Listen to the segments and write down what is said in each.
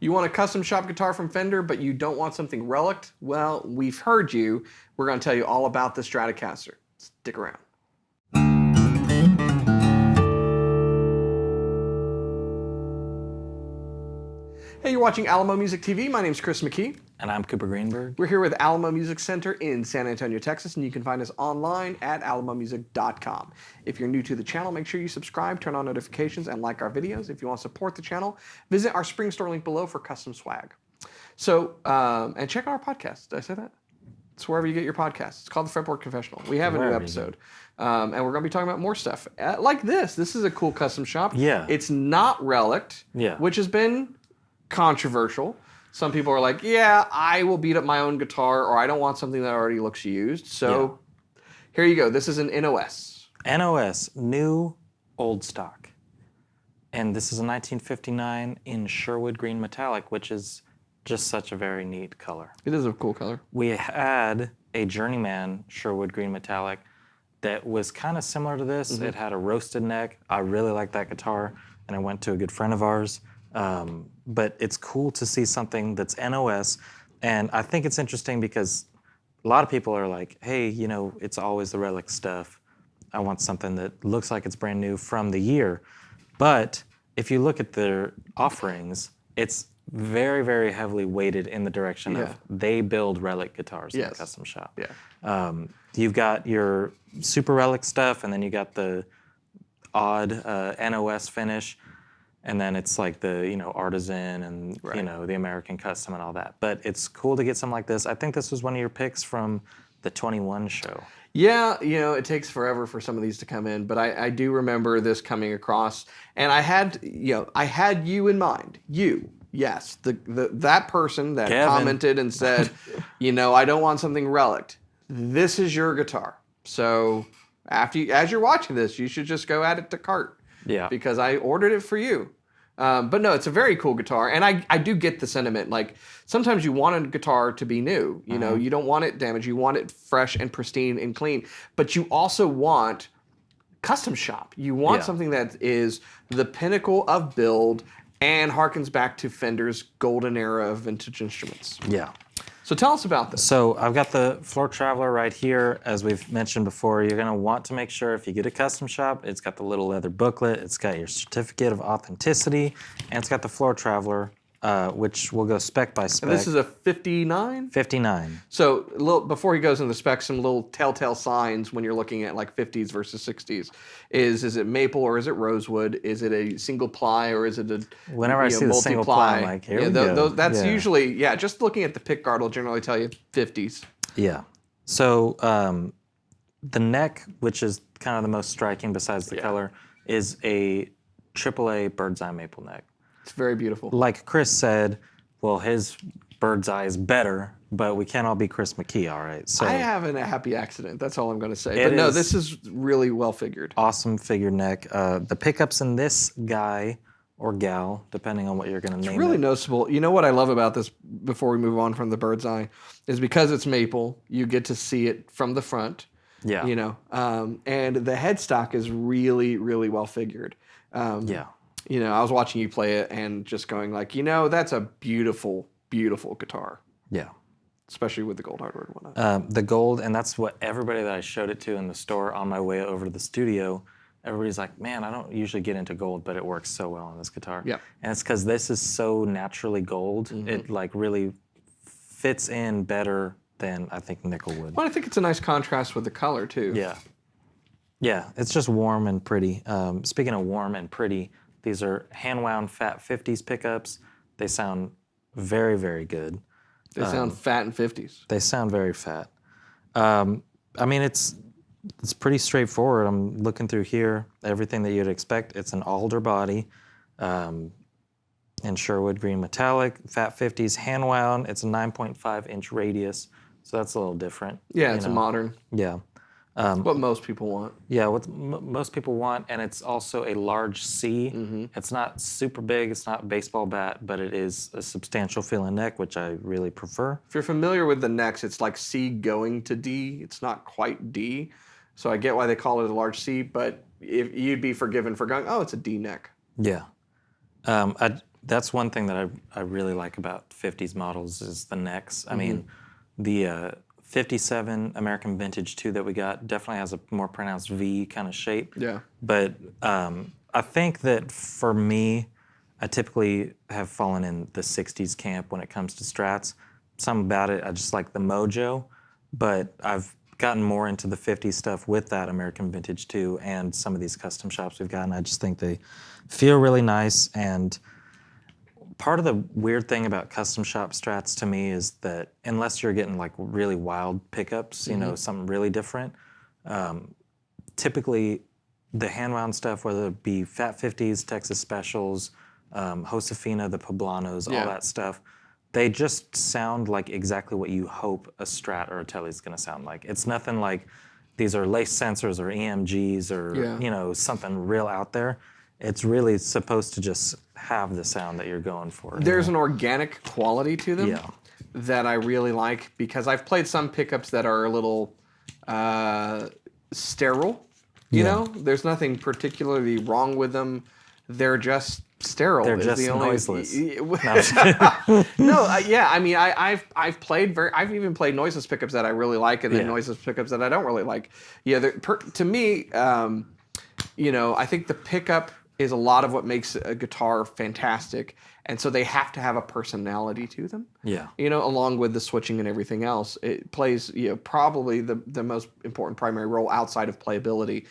You want a custom shop guitar from Fender, but you don't want something Relic'd? Well, we've heard you. We're going to tell you all about the Stratocaster. Stick around. Hey, you're watching Alamo Music TV. My name's Chris McKee. And I'm Cooper Greenberg. We're here with Alamo Music Center in San Antonio, Texas, and you can find us online at alamomusic.com. If you're new to the channel, make sure you subscribe, turn on notifications, and like our videos. If you want to support the channel, visit our Spring Store link below for custom swag. So, and check out our podcast. Did I say that? It's wherever you get your podcasts. It's called the Fretboard Confessional. We have a new episode. And we're going to be talking about more stuff. Like this. This is a cool custom shop. Yeah. It's not Relic'd, which has been controversial. Some people are like, yeah, I will beat up my own guitar, or I don't want something that already looks used. So here you go. This is an NOS. NOS, new old stock. And this is a 1959 in Sherwood Green Metallic, which is just such a very neat color. It is a cool color. We had a Journeyman Sherwood Green Metallic that was kind of similar to this. It had a roasted neck. I really like that guitar, and I went to a good friend of ours. But it's cool to see something that's NOS, and I think it's interesting because a lot of people are like, hey, you know, it's always the Relic stuff. I want something that looks like it's brand new from the year. But if you look at their offerings, it's very, very heavily weighted in the direction of they build Relic guitars in the custom shop. You've got your super Relic stuff, and then you got the odd NOS finish. And then it's like the, you know, artisan and, you know, the American custom and all that. But it's cool to get something like this. I think this was one of your picks from the 21 show. Yeah, you know, it takes forever for some of these to come in, but I do remember this coming across, and I had you in mind. You, yes, that person that Kevin commented and said, you know, I don't want something Relic'd. This is your guitar. So as you're watching this, you should just go add it to cart. Yeah. Because I ordered it for you. But no, it's a very cool guitar. And I do get the sentiment. Like, sometimes you want a guitar to be new. You know, you don't want it damaged. You want it fresh and pristine and clean. But you also want custom shop. You want something that is the pinnacle of build and harkens back to Fender's golden era of vintage instruments. Yeah. So tell us about this. So I've got the Floor Traveler right here. As we've mentioned before, you're going to want to make sure if you get a custom shop, it's got the little leather booklet, it's got your certificate of authenticity, and it's got the Floor Traveler, which will go spec by spec. And this is a 59? 59. So before he goes into the specs, some little telltale signs when you're looking at like 50s versus 60s. Is it maple or is it rosewood? Is it a single ply or is it a Whenever I see the single ply, I'm like, here we go. That's usually, just looking at the pick guard will generally tell you 50s. Yeah. So the neck, which is kind of the most striking besides the color, is a AAA bird's eye maple neck. It's very beautiful. Like Chris said, well, his bird's eye is better, but we can't all be Chris McKee, all right? So I have a happy accident. That's all I'm going to say. But no, this is really well figured. Awesome figured neck. The pickups in this guy or gal, depending on what you're going to name it. It's really noticeable. You know what I love about this, before we move on from the bird's eye, is because it's maple, you get to see it from the front. Yeah. You know, and the headstock is really, really well figured. You know, I was watching you play it and just going like, you know, that's a beautiful, beautiful guitar. Yeah. Especially with the gold hardware and whatnot. The gold, and that's what everybody that I showed it to in the store on my way over to the studio, everybody's like, man, I don't usually get into gold, but it works so well on this guitar. Yeah. And it's because this is so naturally gold. It like really fits in better than I think nickel would. Well, I think it's a nice contrast with the color too. Yeah. Yeah, it's just warm and pretty. Speaking of warm and pretty, these are hand-wound Fat 50s pickups. They sound very, very good. They sound fat in 50s. They sound very fat. I mean, it's pretty straightforward. I'm looking through here, everything that you'd expect. It's an alder body in Sherwood Green Metallic, Fat 50s, hand-wound. It's a 9.5-inch radius, so that's a little different. Yeah, it's a modern. Yeah. What most people want. Yeah, what most people want, and it's also a large C. It's not super big, it's not a baseball bat, but it is a substantial feeling neck, which I really prefer. If you're familiar with the necks, it's like C going to D. It's not quite D. So I get why they call it a large C, but if you'd be forgiven for going, oh, it's a D neck. Yeah. That's one thing that I really like about 50s models is the necks. I mean, the 57 American Vintage 2 that we got definitely has a more pronounced V kind of shape. Yeah. But I think that for me, I typically have fallen in the 60s camp when it comes to Strats. Something about it, I just like the mojo, but I've gotten more into the 50s stuff with that American Vintage 2 and some of these custom shops we've gotten. I just think they feel really nice. And part of the weird thing about custom shop Strats to me is that unless you're getting like really wild pickups, you know, something really different, typically the hand wound stuff, whether it be Fat 50s, Texas Specials, Josefina, the Poblanos, all that stuff, they just sound like exactly what you hope a Strat or a Tele is going to sound like. It's nothing like these are lace sensors or EMGs or you know, something real out there. It's really supposed to just have the sound that you're going for. There's an organic quality to them that I really like, because I've played some pickups that are a little sterile. You know, there's nothing particularly wrong with them. They're just sterile. They're just noiseless. No, yeah. I mean, I've played I've even played noiseless pickups that I really like, and then noiseless pickups that I don't really like. Yeah, to me, you know, I think the pickup is a lot of what makes a guitar fantastic, and so they have to have a personality to them. Yeah. You know, along with the switching and everything else, it plays, you know, probably the most important primary role outside of playability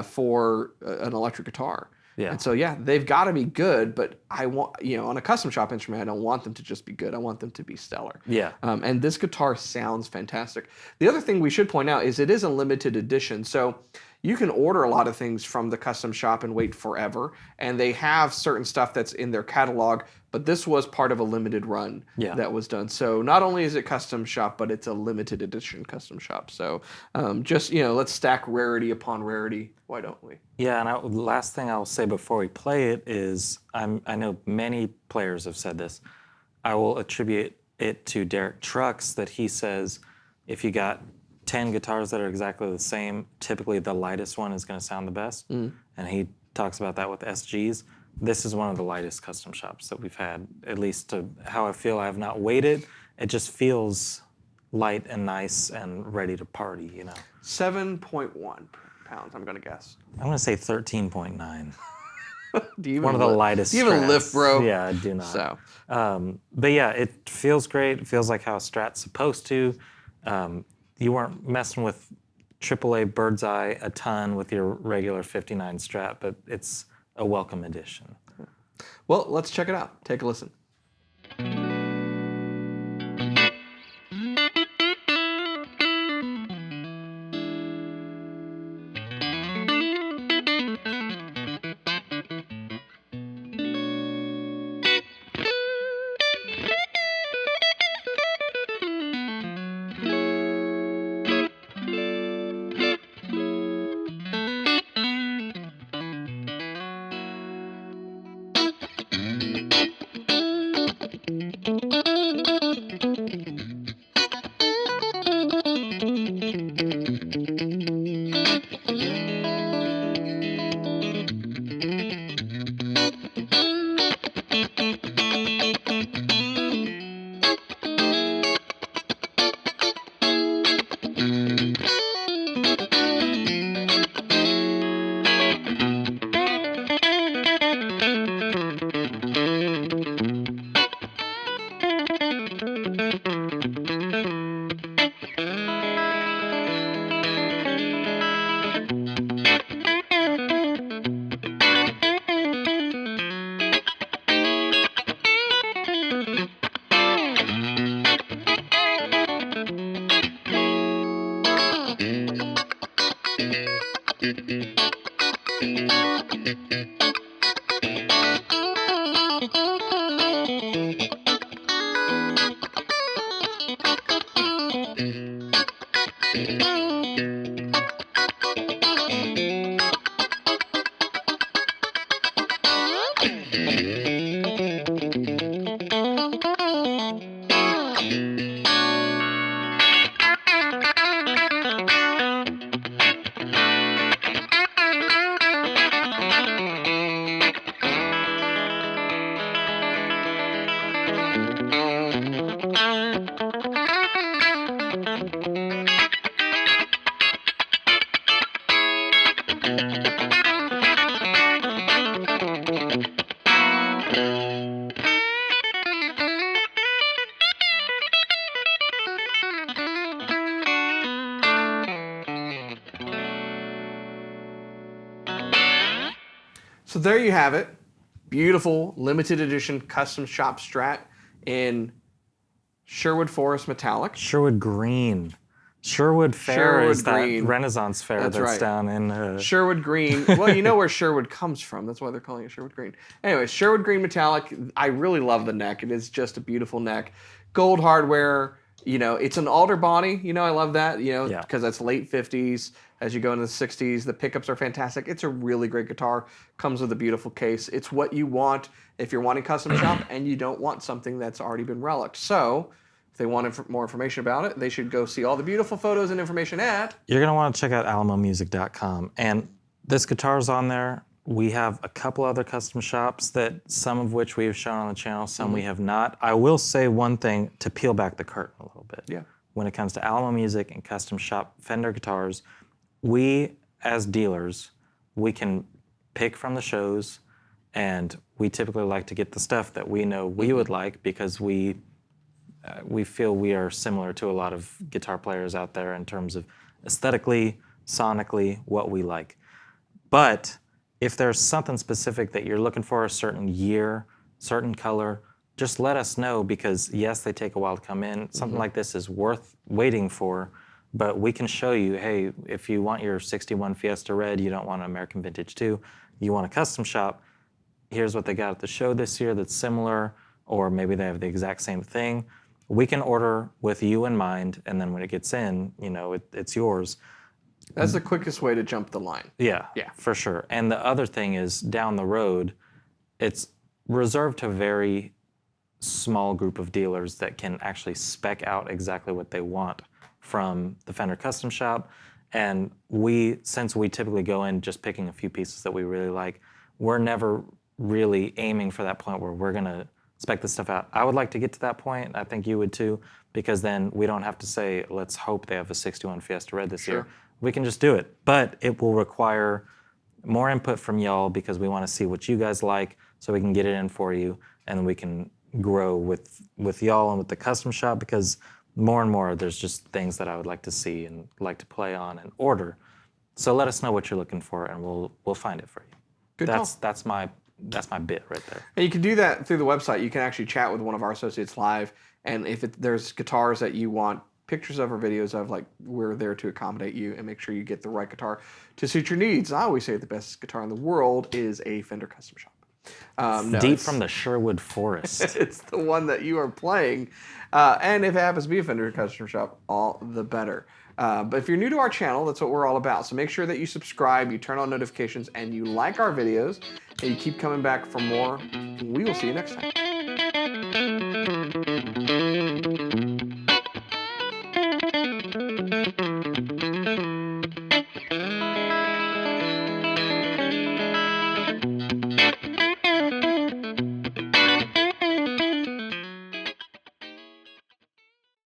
for an electric guitar. Yeah. And so, yeah, they've got to be good, but I want, you know, on a custom shop instrument, I don't want them to just be good. I want them to be stellar. Yeah. And this guitar sounds fantastic. The other thing we should point out is it is a limited edition. So you can order a lot of things from the custom shop and wait forever, and they have certain stuff that's in their catalog, but this was part of a limited run that was done. So not only is it custom shop, but it's a limited edition custom shop. So just, you know, let's stack rarity upon rarity. Why don't we? Yeah, and last thing I'll say before we play it is, I know many players have said this. I will attribute it to Derek Trucks, that he says if you got 10 guitars that are exactly the same, typically the lightest one is going to sound the best. And he talks about that with SGs. This is one of the lightest custom shops that we've had, at least to how I feel. I have not weighed it. It just feels light and nice and ready to party, you know. 7.1 pounds, I'm going to guess. I'm going to say 13.9. One of the lightest. Do you even lift, bro? Yeah, I do not. So. But yeah, it feels great. It feels like how a Strat's supposed to. You weren't messing with AAA Bird's Eye a ton with your regular 59 Strat, but it's a welcome addition. Well, let's check it out. Take a listen. So there you have it. Beautiful limited edition custom shop Strat in Sherwood Forest Metallic. Sherwood Green. Sherwood Fair Sherwood is Green. that Renaissance fair that's right. down in... Sherwood Green. Well, you know where Sherwood comes from. That's why they're calling it Sherwood Green. Anyway, Sherwood Green Metallic. I really love the neck. It is just a beautiful neck. Gold hardware. You know, it's an alder body. You know, I love that. You know, because that's late 50s. As you go into the 60s, the pickups are fantastic. It's a really great guitar. Comes with a beautiful case. It's what you want if you're wanting custom shop and you don't want something that's already been Relic'd. So if they want more information about it, they should go see all the beautiful photos and information at... You're going to want to check out alamomusic.com. And this guitar's on there. We have a couple other custom shops that some of which we have shown on the channel, some we have not. I will say one thing to peel back the curtain a little bit. Yeah. When it comes to Alamo Music and custom shop Fender guitars, we as dealers, we can pick from the shows, and we typically like to get the stuff that we know we would like because we feel we are similar to a lot of guitar players out there in terms of aesthetically, sonically, what we like. But if there's something specific that you're looking for, a certain year, certain color, just let us know because yes, they take a while to come in. Something like this is worth waiting for, but we can show you, hey, if you want your 61 Fiesta Red, you don't want an American Vintage 2, you want a custom shop, here's what they got at the show this year that's similar, or maybe they have the exact same thing. We can order with you in mind, and then when it gets in, you know, it's yours. That's the quickest way to jump the line. Yeah, Yeah, for sure. And the other thing is, down the road, it's reserved to a very small group of dealers that can actually spec out exactly what they want from the Fender Custom Shop. And since we typically go in just picking a few pieces that we really like, we're never really aiming for that point where we're going to spec this stuff out. I would like to get to that point. I think you would too, because then we don't have to say, let's hope they have a 61 Fiesta Red this year. We can just do it. But it will require more input from y'all because we want to see what you guys like so we can get it in for you, and then we can grow with y'all and with the custom shop, because more and more there's just things that I would like to see and like to play on and order. So let us know what you're looking for, and we'll find it for you. Good That's my bit right there. And you can do that through the website. You can actually chat with one of our associates live, and if there's guitars that you want pictures of or videos of, like, we're there to accommodate you and make sure you get the right guitar to suit your needs. I always say the best guitar in the world is a Fender Custom Shop. Deep from the Sherwood Forest. It's the one that you are playing. And if it happens to be a Fender Custom Shop, all the better. But if you're new to our channel, that's what we're all about. So make sure that you subscribe, you turn on notifications, and you like our videos, and you keep coming back for more. We will see you next time.